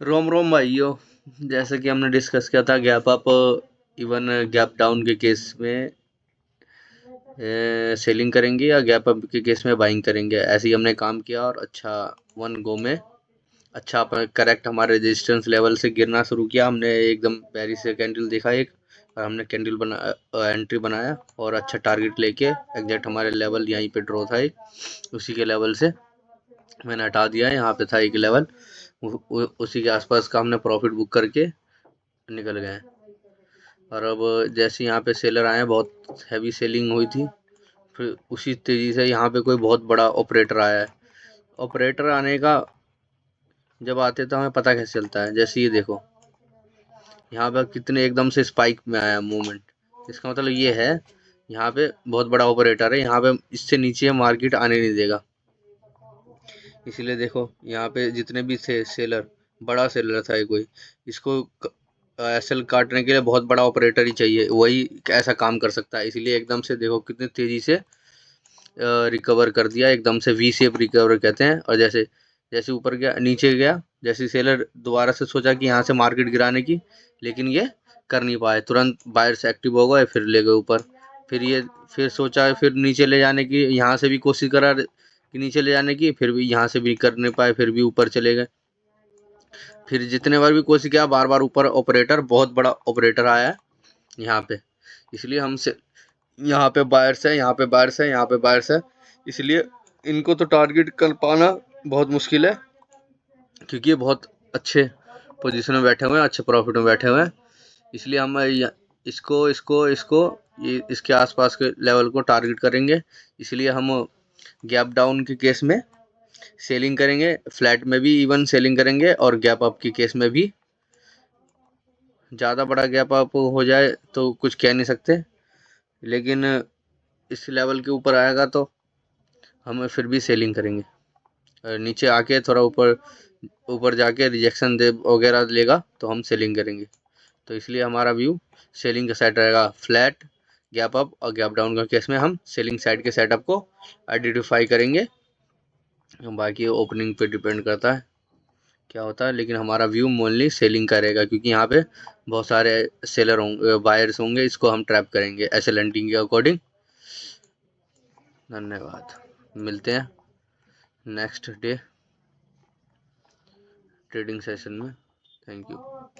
रोम रोम भाइयों, जैसे कि हमने डिस्कस किया था gap up even gap down के केस में सेलिंग करेंगे या गैप अप के केस में बाइंग करेंगे। ऐसे ही हमने काम किया और अच्छा वन गो में अच्छा करेक्ट हमारे रेजिस्टेंस लेवल से गिरना शुरू किया। हमने एकदम पैरी से कैंडल देखा एक, और हमने कैंडल एंट्री बनाया और अच्छा टारगेट लेके एग्जैक्ट हमारे लेवल यहीं पे ड्रॉ था एक, उसी के लेवल से मैंने हटा दिया है। यहाँ पे था एक लेवल, उसी के आसपास का हमने प्रॉफिट बुक करके निकल गए। और अब जैसे यहाँ पे सेलर आए, बहुत हैवी सेलिंग हुई थी, फिर उसी तेजी से यहाँ पे कोई बहुत बड़ा ऑपरेटर आया है। ऑपरेटर आने का जब आते तो हमें पता कैसे चलता है, जैसे ये देखो यहाँ पे कितने एकदम से स्पाइक में आया मूवमेंट। इसका मतलब ये है यहाँ पे बहुत बड़ा ऑपरेटर है, यहाँ पे इससे नीचे मार्केट आने नहीं देगा। इसीलिए देखो यहाँ पे जितने भी थे सेलर, बड़ा सेलर था ये कोई, इसको एसएल काटने के लिए बहुत बड़ा ऑपरेटर ही चाहिए, वही ऐसा काम कर सकता है। इसीलिए एकदम से देखो कितनी तेजी से रिकवर कर दिया, एकदम से वी शेप रिकवर कहते हैं। और जैसे जैसे ऊपर गया नीचे गया, जैसे सेलर दोबारा से सोचा कि यहाँ से मार्केट गिराने की, लेकिन ये कर नहीं पाए, तुरंत बायर्स एक्टिव हो गए, फिर ले गए ऊपर। फिर ये फिर सोचा फिर नीचे ले जाने की, यहाँ से भी कोशिश करा कि नीचे ले जाने की, फिर भी यहाँ से भी कर नहीं पाए, फिर भी ऊपर चले गए। फिर जितने बार भी कोशिश किया, बार बार ऊपर ऑपरेटर, बहुत बड़ा ऑपरेटर आया है यहाँ पे। इसलिए हमसे यहाँ पे बायर्स है, यहाँ पे बायर्स है, यहाँ पे बायर्स है, इसलिए इनको तो टारगेट कर पाना बहुत मुश्किल है, क्योंकि ये बहुत अच्छे पोजीशन में बैठे हुए हैं, अच्छे प्रॉफिट में बैठे हुए हैं। इसलिए हम इसको इसको इसको ये इसके आसपास के लेवल को टारगेट करेंगे। इसलिए हम गैप डाउन के केस में सेलिंग करेंगे, फ्लैट में भी इवन सेलिंग करेंगे, और गैप अप के केस में भी। ज़्यादा बड़ा गैप अप हो जाए तो कुछ कह नहीं सकते, लेकिन इस लेवल के ऊपर आएगा तो हम फिर भी सेलिंग करेंगे। नीचे आके थोड़ा ऊपर ऊपर जाके रिजेक्शन दे वगैरह लेगा तो हम सेलिंग करेंगे। तो इसलिए हमारा व्यू सेलिंग का साइड रहेगा। फ्लैट, गैप अप और गैप डाउन का केस में हम सेलिंग साइड के सेटअप को आइडेंटिफाई करेंगे। बाकी ओपनिंग पे डिपेंड करता है क्या होता है, लेकिन हमारा व्यू मोनली सेलिंग का रहेगा, क्योंकि यहाँ पे बहुत सारे सेलर होंगे, बायर्स होंगे, इसको हम ट्रैप करेंगे ऐसे लैंडिंग के अकॉर्डिंग। धन्यवाद, मिलते हैं नेक्स्ट डे ट्रेडिंग सेशन में। Thank you.